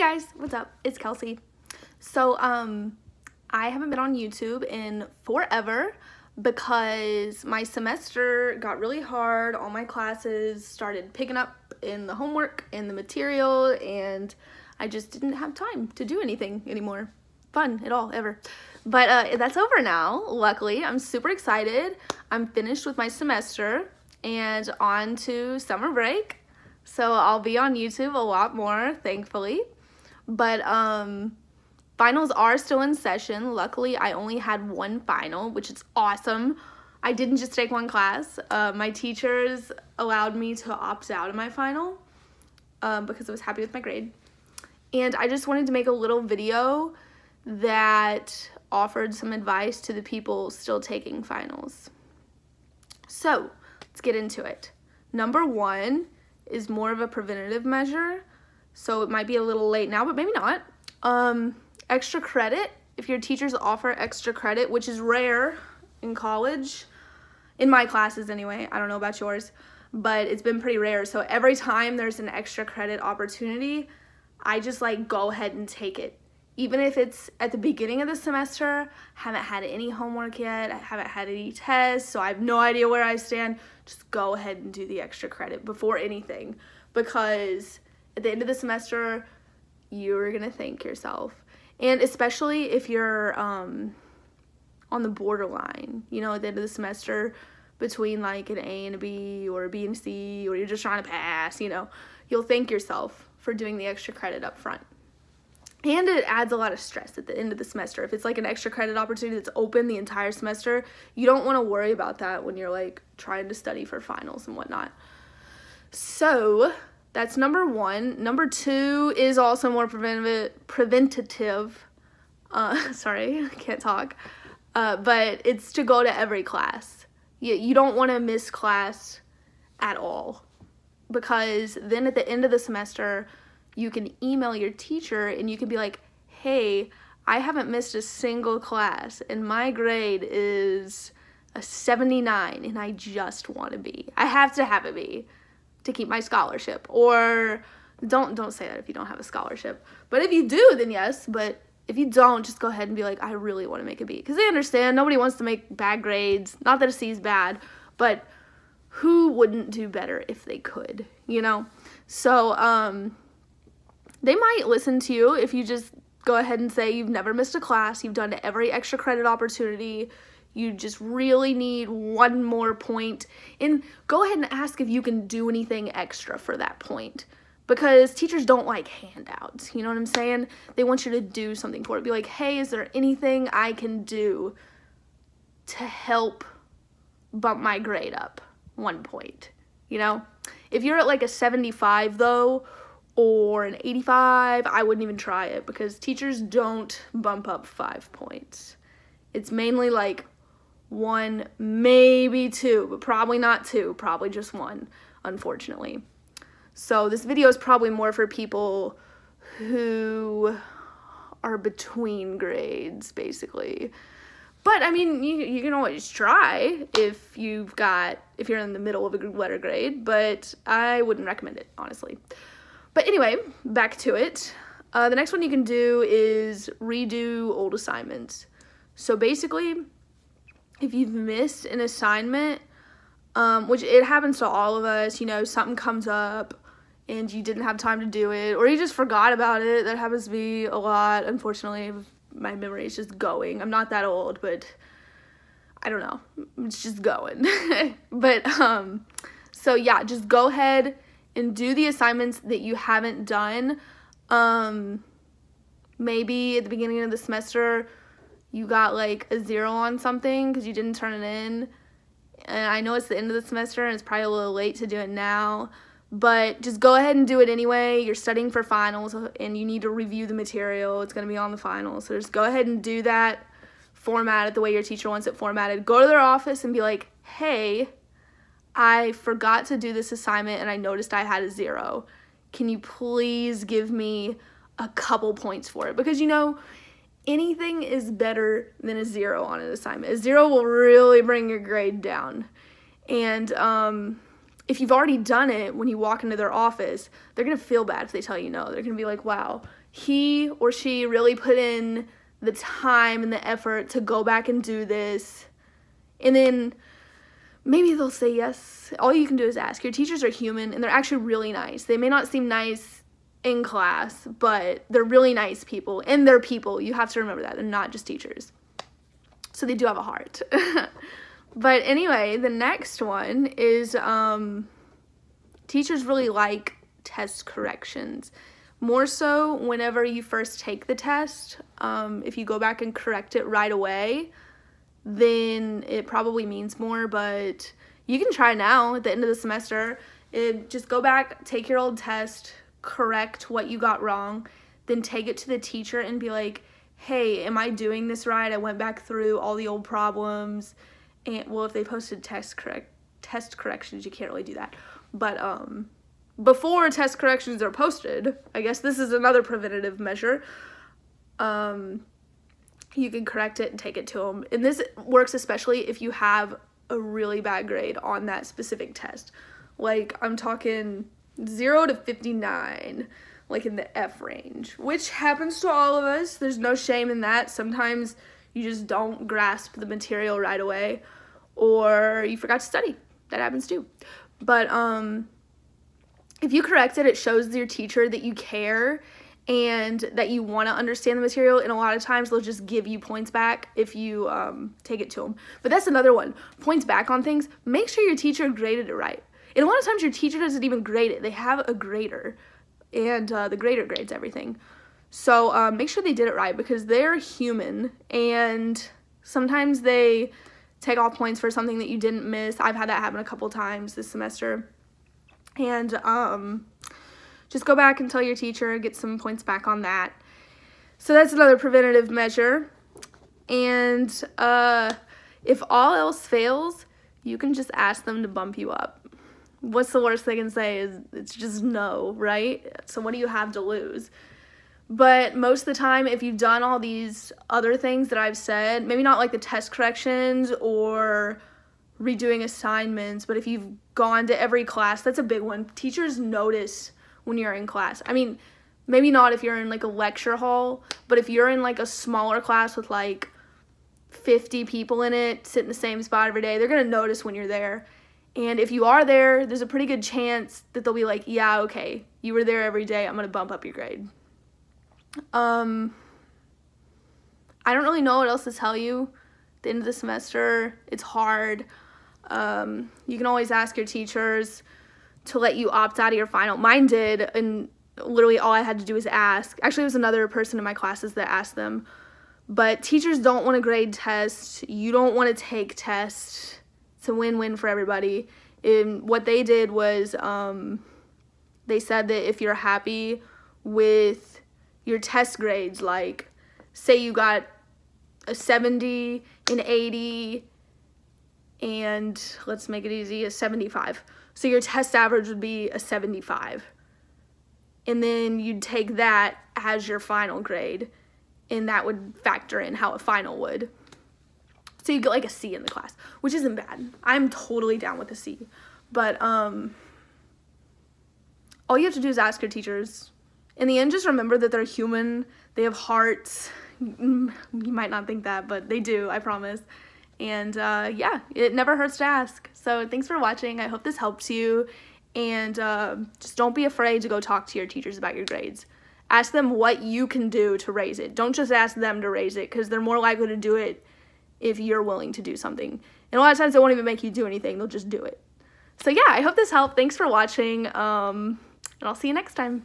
guys, what's up? It's Kelsey. So, I haven't been on YouTube in forever because my semester got really hard. All my classes started picking up in the homework and the material, and I just didn't have time to do anything anymore. Fun at all, ever. But that's over now, luckily. I'm super excited. I'm finished with my semester and on to summer break. So I'll be on YouTube a lot more, thankfully. But finals are still in session. Luckily, I only had one final, which is awesome. I didn't just take one class. My teachers allowed me to opt out of my final because I was happy with my grade. And I just wanted to make a little video that offered some advice to the people still taking finals. So let's get into it. Number one is more of a preventative measure. So it might be a little late now, but maybe not. Extra credit. If your teachers offer extra credit, which is rare in college, in my classes anyway, I don't know about yours, but it's been pretty rare. So every time there's an extra credit opportunity, I just like go ahead and take it. Even if it's at the beginning of the semester, haven't had any homework yet, I haven't had any tests, so I have no idea where I stand, just go ahead and do the extra credit before anything. Because at the end of the semester, you're gonna thank yourself. And especially if you're on the borderline, you know, at the end of the semester, between like an A and a B, or a B and a C, or you're just trying to pass, you know, you'll thank yourself for doing the extra credit up front. And it adds a lot of stress at the end of the semester. If it's like an extra credit opportunity that's open the entire semester, you don't want to worry about that when you're like trying to study for finals and whatnot. So that's number one. Number two is also more preventative. Sorry, I can't talk. But it's to go to every class. You don't want to miss class at all, because then at the end of the semester, you can email your teacher and you can be like, hey, I haven't missed a single class and my grade is a 79 and I just want a B. I have to have a B to keep my scholarship. Or don't say that if you don't have a scholarship. But if you do, then yes. But if you don't, just go ahead and be like, I really want to make a B. Because they understand nobody wants to make bad grades. Not that a C is bad, but who wouldn't do better if they could, you know? So, they might listen to you if you just go ahead and say you've never missed a class, you've done every extra credit opportunity, you just really need one more point, and go ahead and ask if you can do anything extra for that point, because teachers don't like handouts, you know what I'm saying? They want you to do something for it. Be like, hey, is there anything I can do to help bump my grade up 1 point, you know? If you're at like a 75 though, or an 85, I wouldn't even try it, because teachers don't bump up 5 points. It's mainly like 1, maybe 2, but probably not 2, probably just 1, unfortunately. So this video is probably more for people who are between grades, basically. But I mean, you can always try if you're in the middle of a letter grade, but I wouldn't recommend it, honestly. But anyway, back to it. The next one you can do is redo old assignments. So basically, if you've missed an assignment, which it happens to all of us, you know, something comes up and you didn't have time to do it, or you just forgot about it. That happens to me a lot, unfortunately. My memory is just going. I'm not that old, but I don't know. It's just going. But, so yeah, just go ahead and do the assignments that you haven't done. Maybe at the beginning of the semester, you got like a 0 on something because you didn't turn it in. And I know it's the end of the semester and it's probably a little late to do it now, but just go ahead and do it anyway. You're studying for finals and you need to review the material. It's going to be on the finals. So just go ahead and do that. Format it the way your teacher wants it formatted. Go to their office and be like, hey, I forgot to do this assignment and I noticed I had a 0. Can you please give me a couple points for it? Because, you know, anything is better than a 0 on an assignment. A 0 will really bring your grade down. And if you've already done it, when you walk into their office, they're going to feel bad if they tell you no. They're going to be like, wow, he or she really put in the time and the effort to go back and do this. And then maybe they'll say yes. All you can do is ask. Your teachers are human, and they're actually really nice. They may not seem nice in class, but they're really nice people, and they're people. You have to remember that. They're not just teachers. So they do have a heart. But anyway, the next one is teachers really like test corrections. More so whenever you first take the test. If you go back and correct it right away, then it probably means more, but you can try now at the end of the semester. Just go back, take your old test, correct what you got wrong, then take it to the teacher and be like, hey, am I doing this right? I went back through all the old problems. And well, if they posted test corrections, you can't really do that. But before test corrections are posted, I guess this is another preventative measure. You can correct it and take it to them. And this works especially if you have a really bad grade on that specific test. Like, I'm talking 0 to 59, like in the F range, which happens to all of us. There's no shame in that. Sometimes you just don't grasp the material right away, or you forgot to study. That happens too. But if you correct it, it shows your teacher that you care and that you want to understand the material, and a lot of times they'll just give you points back if you take it to them. But that's another one. Points back on things. Make sure your teacher graded it right. And a lot of times your teacher doesn't even grade it. They have a grader, and the grader grades everything. So make sure they did it right, because they're human, and sometimes they take off points for something that you didn't miss. I've had that happen a couple times this semester. And just go back and tell your teacher, get some points back on that. So that's another preventative measure. And if all else fails, you can just ask them to bump you up. What's the worst they can say is it's just no, right? So what do you have to lose? But most of the time, if you've done all these other things that I've said, maybe not like the test corrections or redoing assignments, but if you've gone to every class, that's a big one. Teachers notice when you're in class. I mean, maybe not if you're in like a lecture hall, but if you're in like a smaller class with like 50 people in it, sit in the same spot every day, they're gonna notice when you're there. And if you are there, there's a pretty good chance that they'll be like, yeah, okay, you were there every day, I'm gonna bump up your grade. I don't really know what else to tell you. At the end of the semester, it's hard. You can always ask your teachers to let you opt out of your final. Mine did, and literally all I had to do was ask. Actually, it was another person in my classes that asked them. But teachers don't want to grade tests. You don't want to take tests. It's a win-win for everybody. And what they did was they said that if you're happy with your test grades, like say you got a 70, an 80, and let's make it easy, a 75. So your test average would be a 75. And then you'd take that as your final grade, and that would factor in how a final would. So you get like a C in the class, which isn't bad. I'm totally down with a C. But all you have to do is ask your teachers. In the end, just remember that they're human. They have hearts. You might not think that, but they do, I promise. And yeah, it never hurts to ask. So thanks for watching. I hope this helps you. And just don't be afraid to go talk to your teachers about your grades. Ask them what you can do to raise it. Don't just ask them to raise it, because they're more likely to do it if you're willing to do something. And a lot of times they won't even make you do anything. They'll just do it. So yeah, I hope this helped. Thanks for watching. And I'll see you next time.